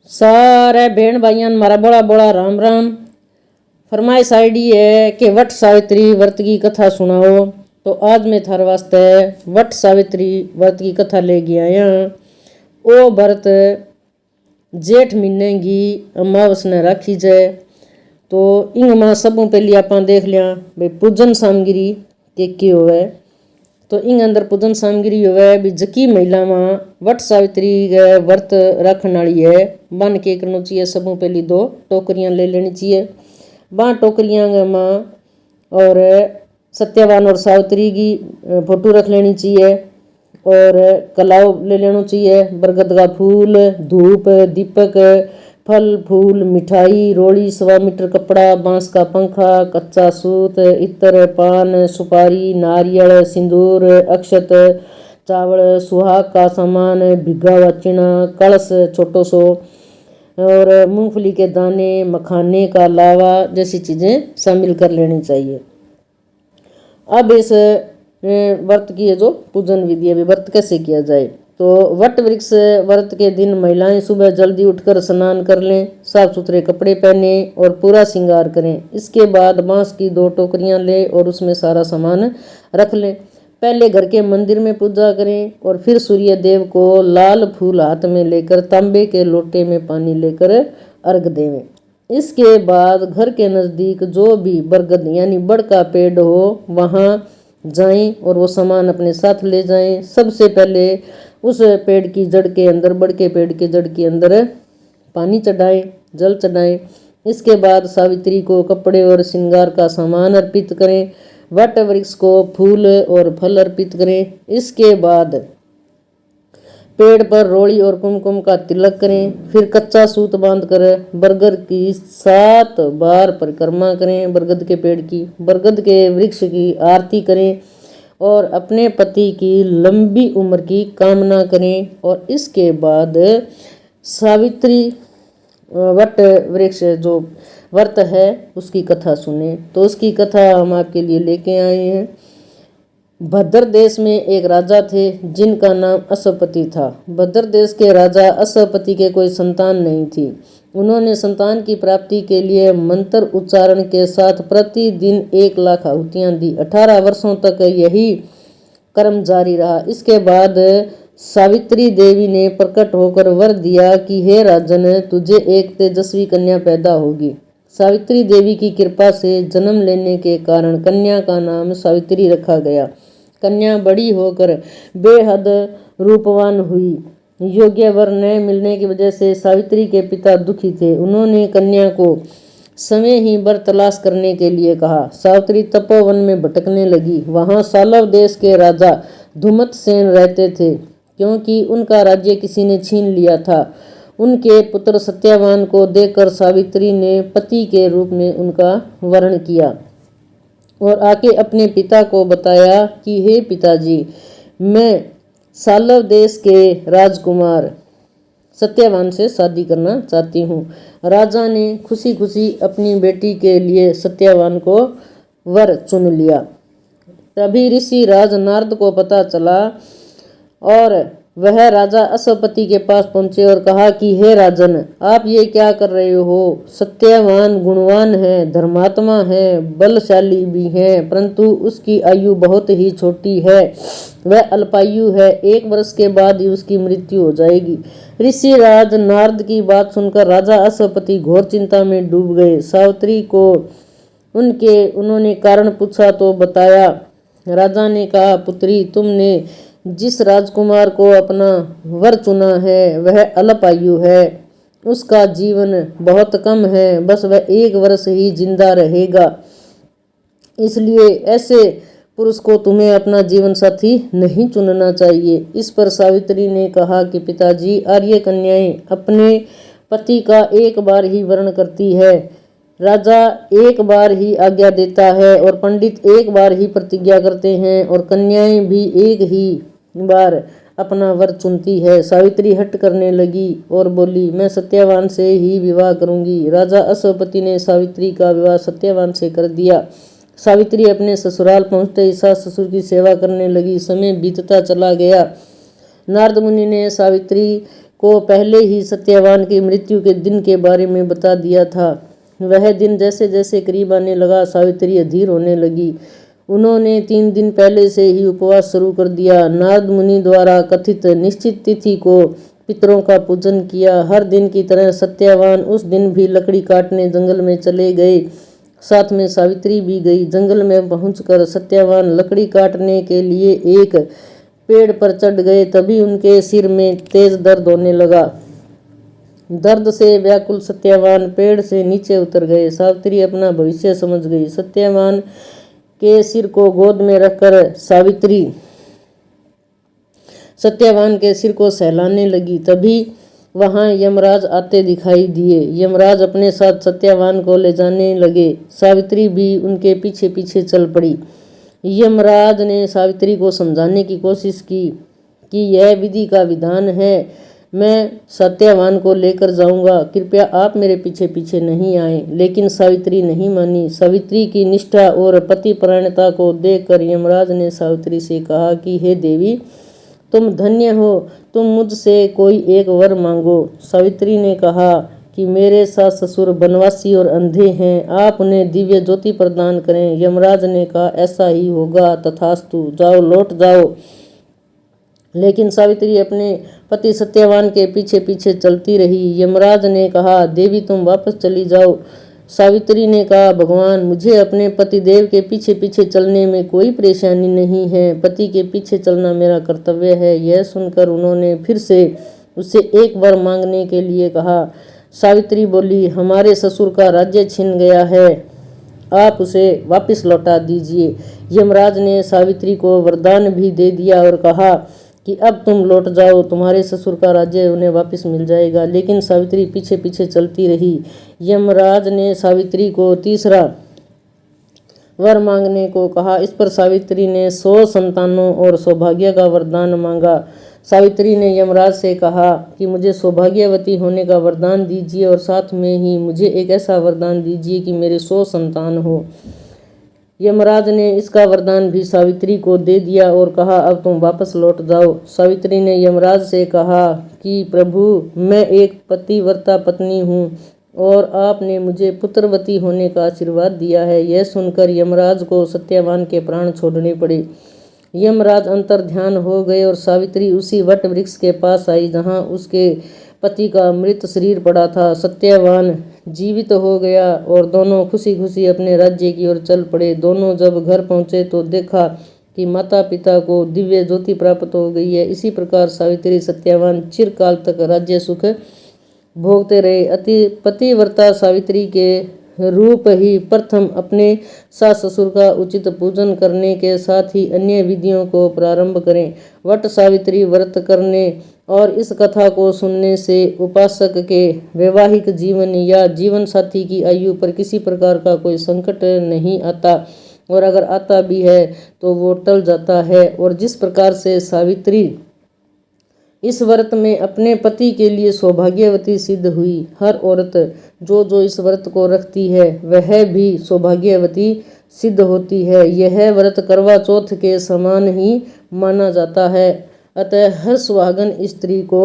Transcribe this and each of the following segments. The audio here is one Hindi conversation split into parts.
सारे बहन भाइयों मारा बोला बोला राम राम। फरमाइश आईडी है कि वट सावित्री व्रत की कथा सुनाओ। तो आज मैं थारे वास्ते वट सावित्री व्रत की कथा ले गया आया। वो व्रत जेठ महीने की अमावस ने राखी जाए। तो इंग में सबों पहले आप देख लिया भाई पूजन सामग्री के होवे। तो इंग अंदर पूजन सामग्री होवे भी जकी महिला में वट सावित्री के व्रत रखने वाली है बन के करना चाहिए। सबों पहली 2 टोकरियां ले लेनी चाहिए। बा टोकरियां में और सत्यवान और सावित्री की फोटो रख लेनी चाहिए और कलाव ले लेना चाहिए। बरगद का फूल, धूप, दीपक, फल फूल, मिठाई, रोड़ी, 1.25 मीटर कपड़ा, बांस का पंखा, कच्चा सूत, इत्र, पान, सुपारी, नारियल, सिंदूर, अक्षत, चावल, सुहाग का सामान, भिगा हुआ चना, कलश छोटो सो और मूंगफली के दाने, मखाने का लावा जैसी चीज़ें शामिल कर लेनी चाहिए। अब इस व्रत की जो पूजन विधि है व्रत कैसे किया जाए। तो वट वृक्ष व्रत के दिन महिलाएं सुबह जल्दी उठकर स्नान कर लें, साफ सुथरे कपड़े पहने और पूरा श्रृंगार करें। इसके बाद बांस की 2 टोकरियां लें और उसमें सारा सामान रख लें। पहले घर के मंदिर में पूजा करें और फिर सूर्य देव को लाल फूल हाथ में लेकर तांबे के लोटे में पानी लेकर अर्घ देवें। इसके बाद घर के नज़दीक जो भी बरगद यानी बड़ का पेड़ हो वहाँ जाएं और वो सामान अपने साथ ले जाएं। सबसे पहले उस पेड़ की जड़ के अंदर, बड़ के पेड़ के जड़ के अंदर पानी चढ़ाएं, जल चढ़ाएं। इसके बाद सावित्री को कपड़े और श्रृंगार का सामान अर्पित करें। वट वृक्ष को फूल और फल अर्पित करें। इसके बाद पेड़ पर रोड़ी और कुमकुम का तिलक करें। फिर कच्चा सूत बांधकर बरगद की 7 बार परिक्रमा करें। बरगद के पेड़ की, बरगद के वृक्ष की आरती करें और अपने पति की लंबी उम्र की कामना करें। और इसके बाद सावित्री वट वृक्ष जो व्रत है उसकी कथा सुने। तो उसकी कथा हम आपके लिए लेके आए हैं। भद्र देश में एक राजा थे जिनका नाम अश्वपति था। भद्र देश के राजा अश्वपति के कोई संतान नहीं थी। उन्होंने संतान की प्राप्ति के लिए मंत्र उच्चारण के साथ प्रतिदिन 1 लाख आहुतियाँ दी। 18 वर्षों तक यही कर्म जारी रहा। इसके बाद सावित्री देवी ने प्रकट होकर वर दिया कि हे राजन, तुझे एक तेजस्वी कन्या पैदा होगी। सावित्री देवी की कृपा से जन्म लेने के कारण कन्या का नाम सावित्री रखा गया। कन्या बड़ी होकर बेहद रूपवान हुई। योग्य वर न मिलने की वजह से सावित्री के पिता दुखी थे। उन्होंने कन्या को समय ही वर तलाश करने के लिए कहा। सावित्री तपोवन में भटकने लगी। वहाँ सालव देश के राजा धुमतसेन रहते थे। क्योंकि उनका राज्य किसी ने छीन लिया था, उनके पुत्र सत्यवान को देखकर सावित्री ने पति के रूप में उनका वरण किया और आके अपने पिता को बताया कि हे पिताजी, मैं सालव देश के राजकुमार सत्यवान से शादी करना चाहती हूँ। राजा ने खुशी खुशी अपनी बेटी के लिए सत्यवान को वर चुन लिया। तभी ऋषि राज नारद को पता चला और वह राजा अश्वपति के पास पहुंचे और कहा कि हे राजन, आप ये क्या कर रहे हो। सत्यवान गुणवान है, धर्मात्मा है, बलशाली भी है, परंतु उसकी आयु बहुत ही छोटी है। वह अल्पायु है। 1 वर्ष के बाद ही उसकी मृत्यु हो जाएगी। ऋषि राज नारद की बात सुनकर राजा अश्वपति घोर चिंता में डूब गए। सावित्री को उन्होंने कारण पूछा तो बताया। राजा ने कहा, पुत्री, तुमने जिस राजकुमार को अपना वर चुना है वह अल्पायु है। उसका जीवन बहुत कम है, बस वह 1 वर्ष ही जिंदा रहेगा। इसलिए ऐसे पुरुष को तुम्हें अपना जीवन साथी नहीं चुनना चाहिए। इस पर सावित्री ने कहा कि पिताजी, आर्य कन्याएं अपने पति का 1 बार ही वर्ण करती है, राजा 1 बार ही आज्ञा देता है और पंडित 1 बार ही प्रतिज्ञा करते हैं और कन्याएं भी 1 ही बार अपना वर चुनती है। सावित्री हट करने लगी और बोली, मैं सत्यवान से ही विवाह करूंगी। राजा अश्वपति ने सावित्री का विवाह सत्यवान से कर दिया। सावित्री अपने ससुराल पहुंचते ही सास ससुर की सेवा करने लगी। समय बीतता चला गया। नारद मुनि ने सावित्री को पहले ही सत्यवान की मृत्यु के दिन के बारे में बता दिया था। वह दिन जैसे जैसे करीब आने लगा, सावित्री अधीर होने लगी। उन्होंने 3 दिन पहले से ही उपवास शुरू कर दिया। नारद मुनि द्वारा कथित निश्चित तिथि को पितरों का पूजन किया। हर दिन की तरह सत्यवान उस दिन भी लकड़ी काटने जंगल में चले गए। साथ में सावित्री भी गई। जंगल में पहुंचकर सत्यवान लकड़ी काटने के लिए एक पेड़ पर चढ़ गए। तभी उनके सिर में तेज दर्द होने लगा। दर्द से व्याकुल सत्यवान पेड़ से नीचे उतर गए। सावित्री अपना भविष्य समझ गई। सत्यवान के सिर को गोद में रखकर सावित्री सत्यवान के सिर को सहलाने लगी। तभी वहां यमराज आते दिखाई दिए। यमराज अपने साथ सत्यवान को ले जाने लगे। सावित्री भी उनके पीछे पीछे चल पड़ी। यमराज ने सावित्री को समझाने की कोशिश की कि यह विधि का विधान है, मैं सत्यवान को लेकर जाऊंगा, कृपया आप मेरे पीछे पीछे नहीं आए। लेकिन सावित्री नहीं मानी। सावित्री की निष्ठा और पतिपरायणता को देखकर यमराज ने सावित्री से कहा कि हे देवी, तुम धन्य हो, तुम मुझसे कोई एक वर मांगो। सावित्री ने कहा कि मेरे सास ससुर बनवासी और अंधे हैं, आप उन्हें दिव्य ज्योति प्रदान करें। यमराज ने कहा ऐसा ही होगा, तथास्तु, जाओ लौट जाओ। लेकिन सावित्री अपने पति सत्यवान के पीछे पीछे चलती रही। यमराज ने कहा देवी तुम वापस चली जाओ। सावित्री ने कहा भगवान, मुझे अपने पतिदेव के पीछे पीछे चलने में कोई परेशानी नहीं है, पति के पीछे चलना मेरा कर्तव्य है। यह सुनकर उन्होंने फिर से उससे एक वर मांगने के लिए कहा। सावित्री बोली हमारे ससुर का राज्य छिन गया है, आप उसे वापस लौटा दीजिए। यमराज ने सावित्री को वरदान भी दे दिया और कहा कि अब तुम लौट जाओ, तुम्हारे ससुर का राज्य उन्हें वापस मिल जाएगा। लेकिन सावित्री पीछे पीछे चलती रही। यमराज ने सावित्री को तीसरा वर मांगने को कहा। इस पर सावित्री ने 100 संतानों और सौभाग्य का वरदान मांगा। सावित्री ने यमराज से कहा कि मुझे सौभाग्यवती होने का वरदान दीजिए और साथ में ही मुझे एक ऐसा वरदान दीजिए कि मेरे 100 संतान हो। यमराज ने इसका वरदान भी सावित्री को दे दिया और कहा अब तुम वापस लौट जाओ। सावित्री ने यमराज से कहा कि प्रभु, मैं एक पतिव्रता पत्नी हूँ और आपने मुझे पुत्रवती होने का आशीर्वाद दिया है। यह सुनकर यमराज को सत्यवान के प्राण छोड़ने पड़े। यमराज अंतर्ध्यान हो गए और सावित्री उसी वट वृक्ष के पास आई जहाँ उसके पति का मृत शरीर पड़ा था। सत्यवान जीवित हो गया और दोनों खुशी खुशी अपने राज्य की ओर चल पड़े। दोनों जब घर पहुंचे तो देखा कि माता पिता को दिव्य ज्योति प्राप्त हो गई है। इसी प्रकार सावित्री सत्यवान चिरकाल तक राज्य सुख भोगते रहे। अति पतिव्रता सावित्री के रूप ही प्रथम अपने सास ससुर का उचित पूजन करने के साथ ही अन्य विधियों को प्रारंभ करें। वट सावित्री व्रत करने और इस कथा को सुनने से उपासक के वैवाहिक जीवन या जीवन साथी की आयु पर किसी प्रकार का कोई संकट नहीं आता, और अगर आता भी है तो वो टल जाता है। और जिस प्रकार से सावित्री इस व्रत में अपने पति के लिए सौभाग्यवती सिद्ध हुई, हर औरत जो इस व्रत को रखती है वह भी सौभाग्यवती सिद्ध होती है। यह व्रत करवा चौथ के समान ही माना जाता है। अतः हर सुहागन स्त्री को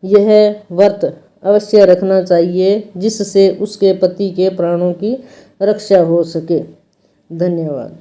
यह व्रत अवश्य रखना चाहिए जिससे उसके पति के प्राणों की रक्षा हो सके। धन्यवाद।